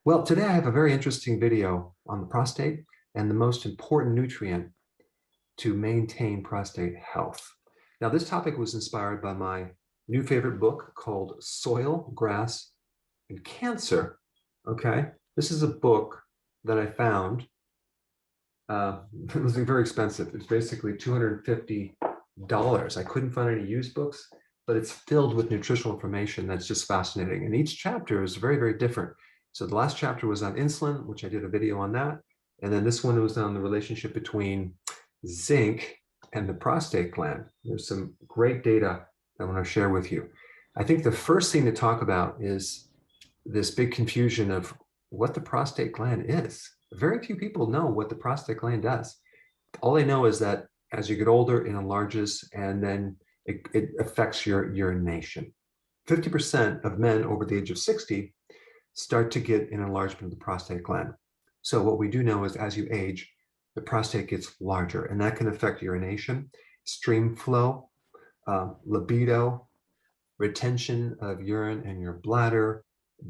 Well, today I have a very interesting video on the prostate and the most important nutrient to maintain prostate health. Now, this topic was inspired by my new favorite book called Soil, Grass, and Cancer. Okay, this is a book that I found. It was very expensive. It's basically $250. I couldn't find any used books, but it's filled with nutritional information that's just fascinating. And each chapter is very, very different. So the last chapter was on insulin, which I did a video on that. And then this one was on the relationship between zinc and the prostate gland. There's some great data I want to share with you. I think the first thing to talk about is this big confusion of what the prostate gland is. Very few people know what the prostate gland does. All they know is that as you get older, it enlarges and then it affects your urination. 50% of men over the age of 60 start to get an enlargement of the prostate gland. So what we do know is as you age, the prostate gets larger, and that can affect urination, stream flow, libido, retention of urine in your bladder,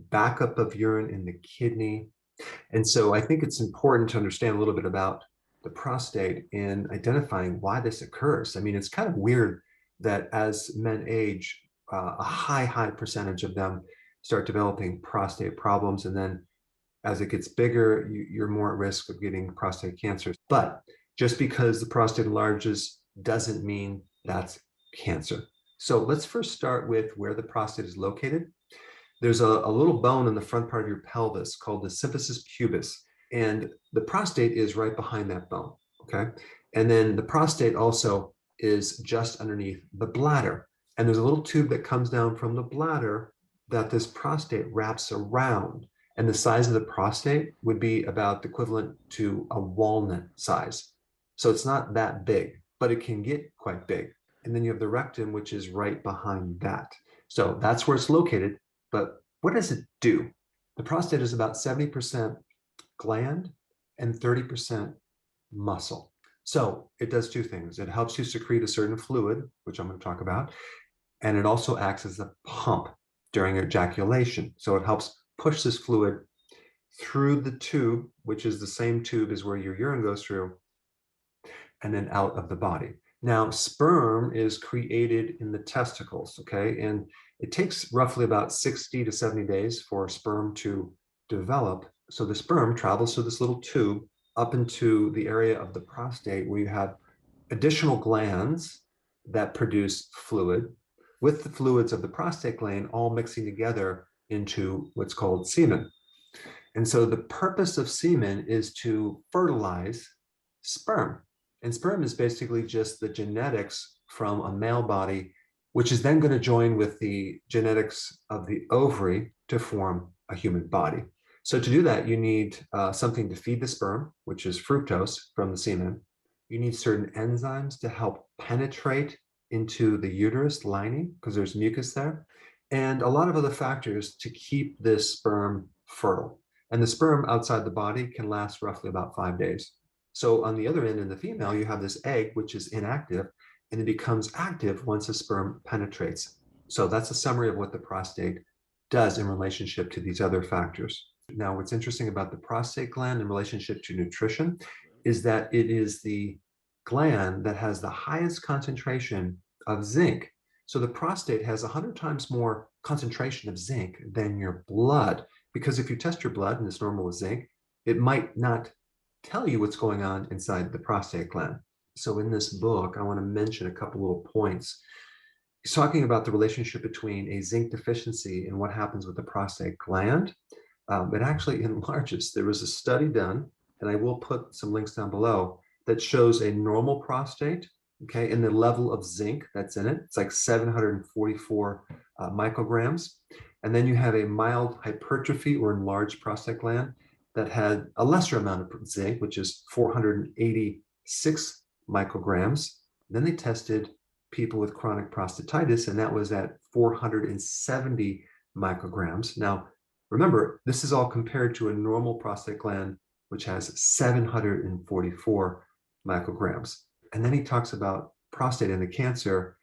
backup of urine in the kidney. And so I think it's important to understand a little bit about the prostate in identifying why this occurs. I mean, it's kind of weird that as men age, a high percentage of them start developing prostate problems. And then as it gets bigger, you're more at risk of getting prostate cancer. But just because the prostate enlarges doesn't mean that's cancer. So let's first start with where the prostate is located. There's a little bone in the front part of your pelvis called the symphysis pubis, and the prostate is right behind that bone, okay? And then the prostate also is just underneath the bladder. And there's a little tube that comes down from the bladder that this prostate wraps around. And the size of the prostate would be about equivalent to a walnut size. So it's not that big, but it can get quite big. And then you have the rectum, which is right behind that. So that's where it's located. But what does it do? The prostate is about 70% gland and 30% muscle. So it does two things. It helps you secrete a certain fluid, which I'm going to talk about, and it also acts as a pump during ejaculation. So it helps push this fluid through the tube, which is the same tube as where your urine goes through, and then out of the body. Now, sperm is created in the testicles, okay? And it takes roughly about 60 to 70 days for sperm to develop. So the sperm travels through this little tube up into the area of the prostate where you have additional glands that produce fluid with the fluids of the prostate gland all mixing together into what's called semen. And so the purpose of semen is to fertilize sperm. And sperm is basically just the genetics from a male body, which is then going to join with the genetics of the ovary to form a human body. So to do that, you need something to feed the sperm, which is fructose from the semen. You need certain enzymes to help penetrate into the uterus lining because there's mucus there, and a lot of other factors to keep this sperm fertile. And the sperm outside the body can last roughly about 5 days. So on the other end, in the female, you have this egg, which is inactive, and it becomes active once the sperm penetrates. So that's a summary of what the prostate does in relationship to these other factors. Now, what's interesting about the prostate gland in relationship to nutrition is that it is the gland that has the highest concentration of zinc. So the prostate has 100 times more concentration of zinc than your blood, because if you test your blood and it's normal with zinc, it might not tell you what's going on inside the prostate gland. So in this book, I want to mention a couple little points. He's talking about the relationship between a zinc deficiency and what happens with the prostate gland. It actually enlarges. There was a study done, and I will put some links down below, that shows a normal prostate, okay, and the level of zinc that's in it. It's like 744 micrograms. And then you have a mild hypertrophy or enlarged prostate gland that had a lesser amount of zinc, which is 486 micrograms. Then they tested people with chronic prostatitis, and that was at 470 micrograms. Now, remember, this is all compared to a normal prostate gland, which has 744 micrograms. And then he talks about prostate and the cancer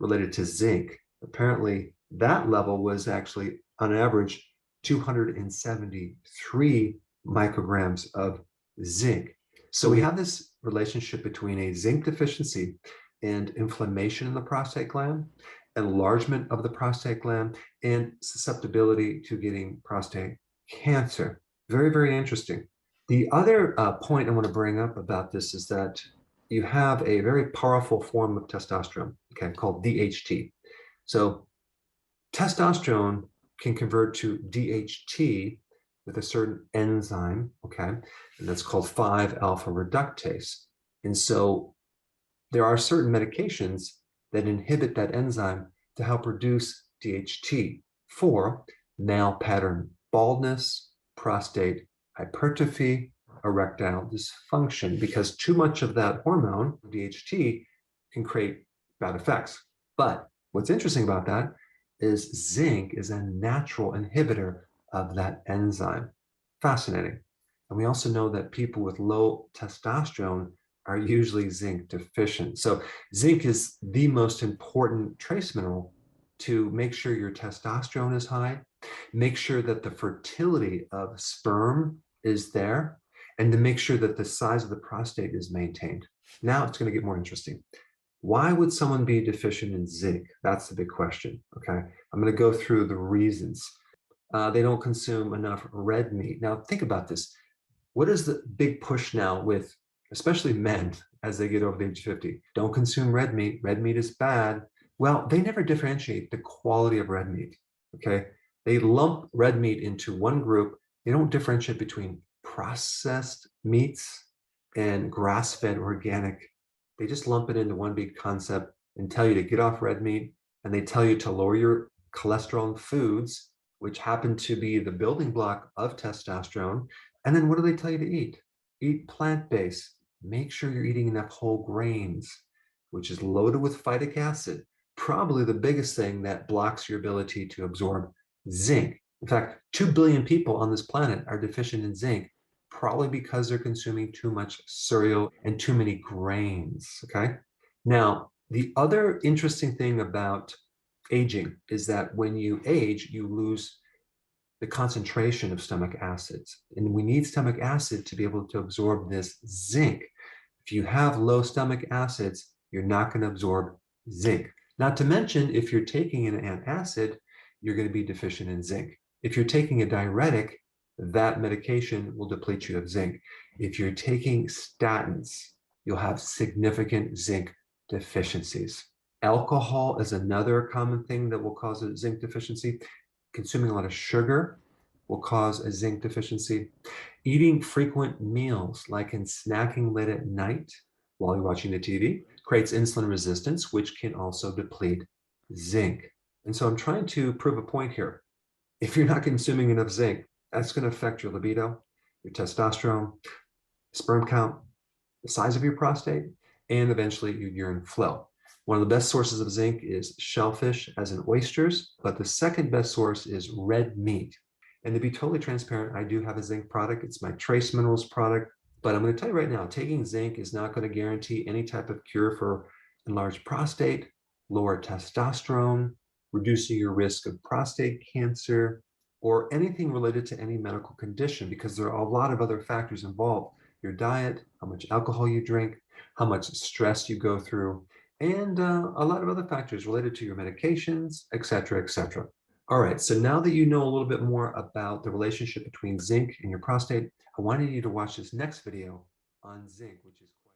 related to zinc. Apparently, that level was actually, on average, 273 micrograms of zinc. So we have this relationship between a zinc deficiency and inflammation in the prostate gland, enlargement of the prostate gland, and susceptibility to getting prostate cancer. Very, very interesting. The other point I want to bring up about this is that you have a very powerful form of testosterone, okay, called DHT. So testosterone can convert to DHT with a certain enzyme, okay, and that's called 5-alpha reductase. And so there are certain medications that inhibit that enzyme to help reduce DHT for male pattern baldness, prostate hypertrophy, erectile dysfunction, because too much of that hormone, DHT, can create bad effects. But what's interesting about that is zinc is a natural inhibitor of that enzyme. Fascinating. And we also know that people with low testosterone are usually zinc deficient. So zinc is the most important trace mineral to make sure your testosterone is high, make sure that the fertility of sperm is there, and to make sure that the size of the prostate is maintained. Now it's going to get more interesting. Why would someone be deficient in zinc? That's the big question, okay? I'm going to go through the reasons. They don't consume enough red meat. Now think about this. What is the big push now with especially men as they get over the age of 50? Don't consume red meat. Red meat is bad. Well, they never differentiate the quality of red meat, okay? They lump red meat into one group. They don't differentiate between processed meats and grass-fed organic. They just lump it into one big concept and tell you to get off red meat, and they tell you to lower your cholesterol in foods, which happen to be the building block of testosterone. And then what do they tell you to eat? Eat plant-based. Make sure you're eating enough whole grains, which is loaded with phytic acid, probably the biggest thing that blocks your ability to absorb zinc. In fact, 2 billion people on this planet are deficient in zinc, probably because they're consuming too much cereal and too many grains, okay? Now, the other interesting thing about aging is that when you age, you lose the concentration of stomach acids. And we need stomach acid to be able to absorb this zinc. If you have low stomach acids, you're not going to absorb zinc. Not to mention, if you're taking an antacid, you're going to be deficient in zinc. If you're taking a diuretic, that medication will deplete you of zinc. If you're taking statins, you'll have significant zinc deficiencies. Alcohol is another common thing that will cause a zinc deficiency. Consuming a lot of sugar will cause a zinc deficiency. Eating frequent meals, like in snacking late at night while you're watching the TV, creates insulin resistance, which can also deplete zinc. And so I'm trying to prove a point here. If you're not consuming enough zinc, that's going to affect your libido, your testosterone, sperm count, the size of your prostate, and eventually your urine flow. One of the best sources of zinc is shellfish, as in oysters, but the second best source is red meat. And to be totally transparent, I do have a zinc product. It's my trace minerals product. But I'm going to tell you right now, taking zinc is not going to guarantee any type of cure for enlarged prostate, lower testosterone, reducing your risk of prostate cancer, or anything related to any medical condition, because there are a lot of other factors involved. Your diet, how much alcohol you drink, how much stress you go through, and a lot of other factors related to your medications, et cetera, et cetera. All right, so now that you know a little bit more about the relationship between zinc and your prostate, I wanted you to watch this next video on zinc, which is quite